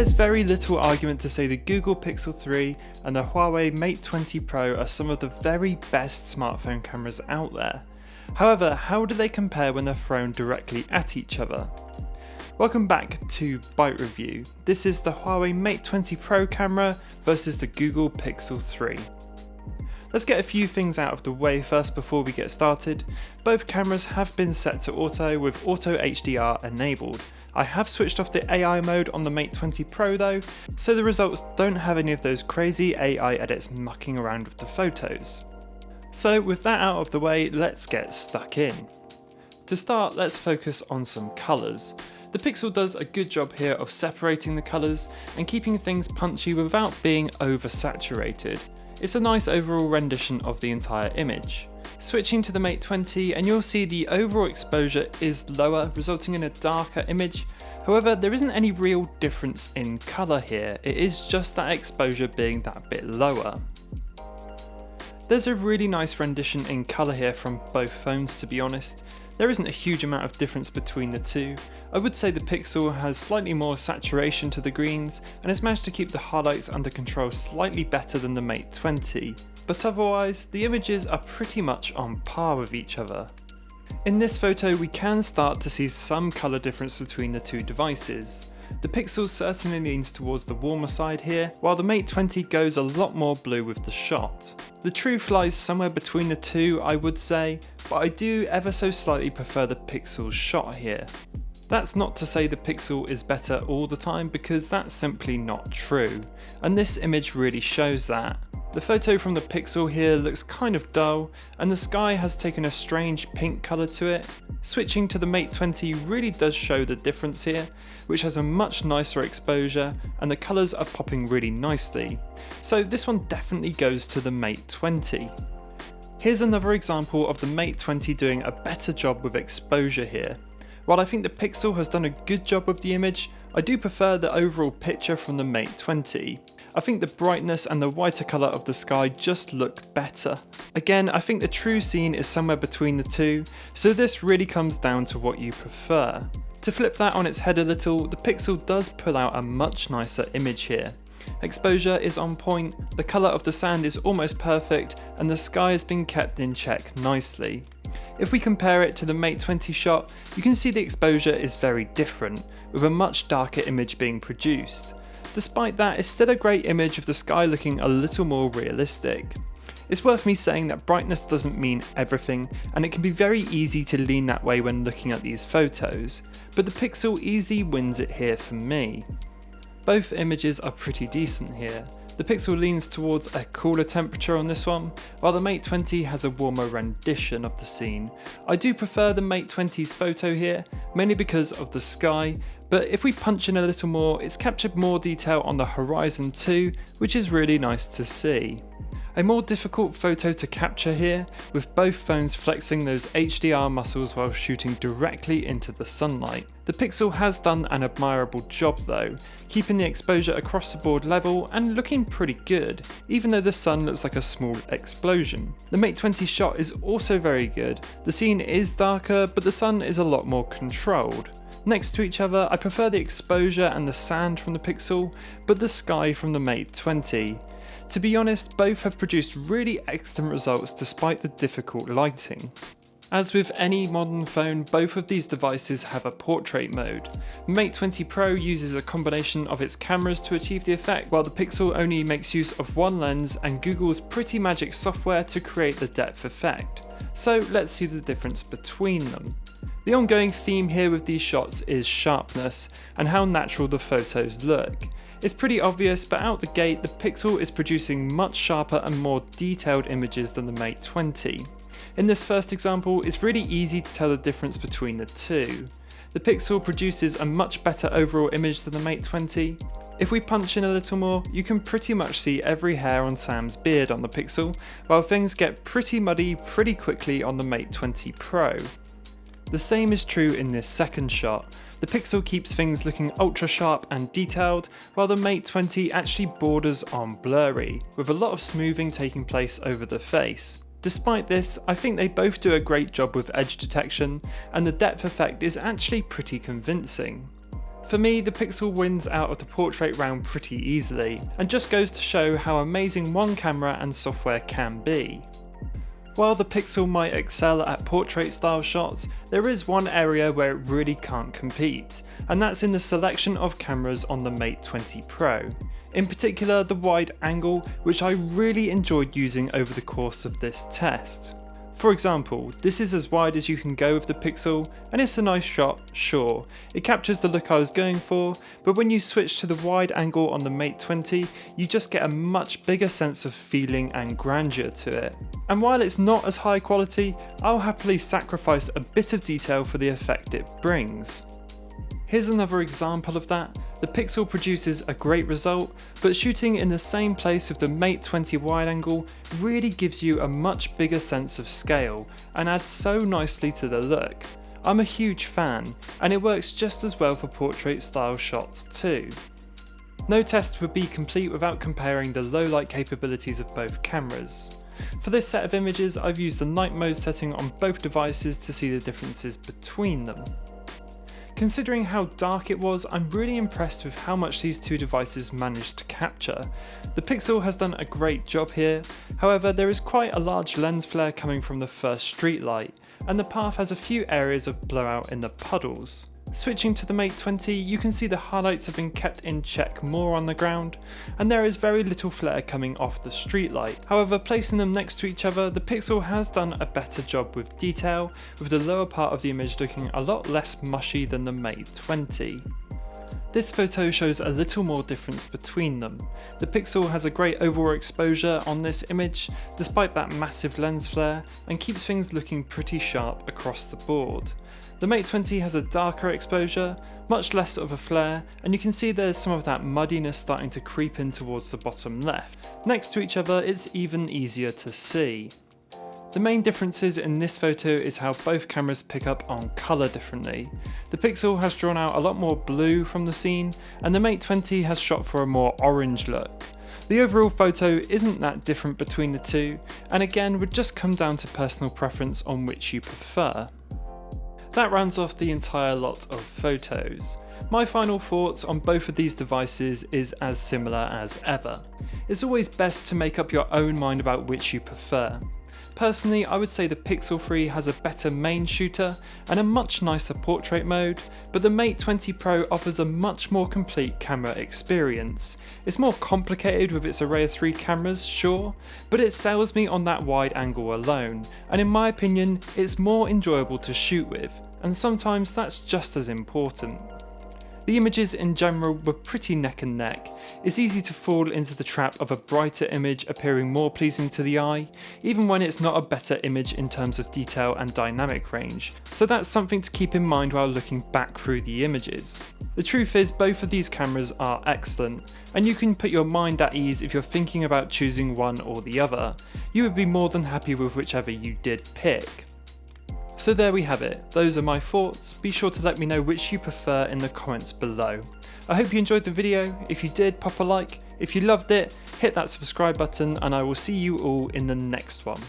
There's very little argument to say the Google Pixel 3 and the Huawei Mate 20 Pro are some of the very best smartphone cameras out there. However, how do they compare when they're thrown directly at each other? Welcome back to Byte Review. This is the Huawei Mate 20 Pro camera versus the Google Pixel 3. Let's get a few things out of the way first before we get started. Both cameras have been set to auto with auto HDR enabled. I have switched off the AI mode on the Mate 20 Pro though, so the results don't have any of those crazy AI edits mucking around with the photos. So with that out of the way, let's get stuck in. To start, let's focus on some colours. The Pixel does a good job here of separating the colours and keeping things punchy without being oversaturated. It's a nice overall rendition of the entire image. Switching to the Mate 20 and you'll see the overall exposure is lower, resulting in a darker image. However, there isn't any real difference in colour here, it is just that exposure being that bit lower. There's a really nice rendition in colour here from both phones, to be honest. There isn't a huge amount of difference between the two. I would say the Pixel has slightly more saturation to the greens and has managed to keep the highlights under control slightly better than the Mate 20, but otherwise the images are pretty much on par with each other. In this photo we can start to see some colour difference between the two devices. The Pixel certainly leans towards the warmer side here, while the Mate 20 goes a lot more blue with the shot. The truth lies somewhere between the two, I would say, but I do ever so slightly prefer the Pixel's shot here. That's not to say the Pixel is better all the time, because that's simply not true, and this image really shows that. The photo from the Pixel here looks kind of dull, and the sky has taken a strange pink colour to it. Switching to the Mate 20 really does show the difference here, which has a much nicer exposure, and the colours are popping really nicely. So this one definitely goes to the Mate 20. Here's another example of the Mate 20 doing a better job with exposure here. While I think the Pixel has done a good job with the image, I do prefer the overall picture from the Mate 20. I think the brightness and the whiter colour of the sky just look better. Again, I think the true scene is somewhere between the two, so this really comes down to what you prefer. To flip that on its head a little, the Pixel does pull out a much nicer image here. Exposure is on point, the colour of the sand is almost perfect, and the sky has been kept in check nicely. If we compare it to the Mate 20 shot, you can see the exposure is very different, with a much darker image being produced. Despite that, it's still a great image of the sky looking a little more realistic. It's worth me saying that brightness doesn't mean everything, and it can be very easy to lean that way when looking at these photos, but the Pixel easily wins it here for me. Both images are pretty decent here. The Pixel leans towards a cooler temperature on this one, while the Mate 20 has a warmer rendition of the scene. I do prefer the Mate 20's photo here, mainly because of the sky, but if we punch in a little more, it's captured more detail on the horizon too, which is really nice to see. A more difficult photo to capture here, with both phones flexing those HDR muscles while shooting directly into the sunlight. The Pixel has done an admirable job though, keeping the exposure across the board level and looking pretty good, even though the sun looks like a small explosion. The Mate 20 shot is also very good. The scene is darker, but the sun is a lot more controlled. Next to each other, I prefer the exposure and the sand from the Pixel, but the sky from the Mate 20. To be honest, both have produced really excellent results despite the difficult lighting. As with any modern phone, both of these devices have a portrait mode. The Mate 20 Pro uses a combination of its cameras to achieve the effect, while the Pixel only makes use of one lens and Google's Pretty Magic software to create the depth effect. So let's see the difference between them. The ongoing theme here with these shots is sharpness and how natural the photos look. It's pretty obvious, but out the gate the Pixel is producing much sharper and more detailed images than the Mate 20. In this first example, it's really easy to tell the difference between the two. The Pixel produces a much better overall image than the Mate 20. If we punch in a little more, you can pretty much see every hair on Sam's beard on the Pixel, while things get pretty muddy pretty quickly on the Mate 20 Pro. The same is true in this second shot. The Pixel keeps things looking ultra sharp and detailed, while the Mate 20 actually borders on blurry, with a lot of smoothing taking place over the face. Despite this, I think they both do a great job with edge detection, and the depth effect is actually pretty convincing. For me, the Pixel wins out of the portrait round pretty easily, and just goes to show how amazing one camera and software can be. While the Pixel might excel at portrait style shots, there is one area where it really can't compete, and that's in the selection of cameras on the Mate 20 Pro. In particular, the wide angle, which I really enjoyed using over the course of this test. For example, this is as wide as you can go with the Pixel, and it's a nice shot, sure. It captures the look I was going for, but when you switch to the wide angle on the Mate 20, you just get a much bigger sense of feeling and grandeur to it. And while it's not as high quality, I'll happily sacrifice a bit of detail for the effect it brings. Here's another example of that. The Pixel produces a great result, but shooting in the same place with the Mate 20 wide angle really gives you a much bigger sense of scale and adds so nicely to the look. I'm a huge fan, and it works just as well for portrait style shots too. No test would be complete without comparing the low light capabilities of both cameras. For this set of images, I've used the night mode setting on both devices to see the differences between them. Considering how dark it was, I'm really impressed with how much these two devices managed to capture. The Pixel has done a great job here, however there is quite a large lens flare coming from the first street light, and the path has a few areas of blowout in the puddles. Switching to the Mate 20, you can see the highlights have been kept in check more on the ground, and there is very little flare coming off the street light. However, placing them next to each other, the Pixel has done a better job with detail, with the lower part of the image looking a lot less mushy than the Mate 20. This photo shows a little more difference between them. The Pixel has a great overall exposure on this image, despite that massive lens flare, and keeps things looking pretty sharp across the board. The Mate 20 has a darker exposure, much less of a flare, and you can see there's some of that muddiness starting to creep in towards the bottom left. Next to each other, it's even easier to see. The main differences in this photo is how both cameras pick up on colour differently. The Pixel has drawn out a lot more blue from the scene, and the Mate 20 has shot for a more orange look. The overall photo isn't that different between the two, and again would just come down to personal preference on which you prefer. That rounds off the entire lot of photos. My final thoughts on both of these devices is as similar as ever. It's always best to make up your own mind about which you prefer. Personally, I would say the Pixel 3 has a better main shooter and a much nicer portrait mode, but the Mate 20 Pro offers a much more complete camera experience. It's more complicated with its array of 3 cameras, sure, but it sells me on that wide angle alone, and in my opinion, it's more enjoyable to shoot with, and sometimes that's just as important. The images in general were pretty neck and neck. It's easy to fall into the trap of a brighter image appearing more pleasing to the eye, even when it's not a better image in terms of detail and dynamic range, so that's something to keep in mind while looking back through the images. The truth is, both of these cameras are excellent, and you can put your mind at ease if you're thinking about choosing one or the other. You would be more than happy with whichever you did pick. So there we have it, those are my thoughts. Be sure to let me know which you prefer in the comments below. I hope you enjoyed the video. If you did, pop a like. If you loved it, hit that subscribe button, and I will see you all in the next one.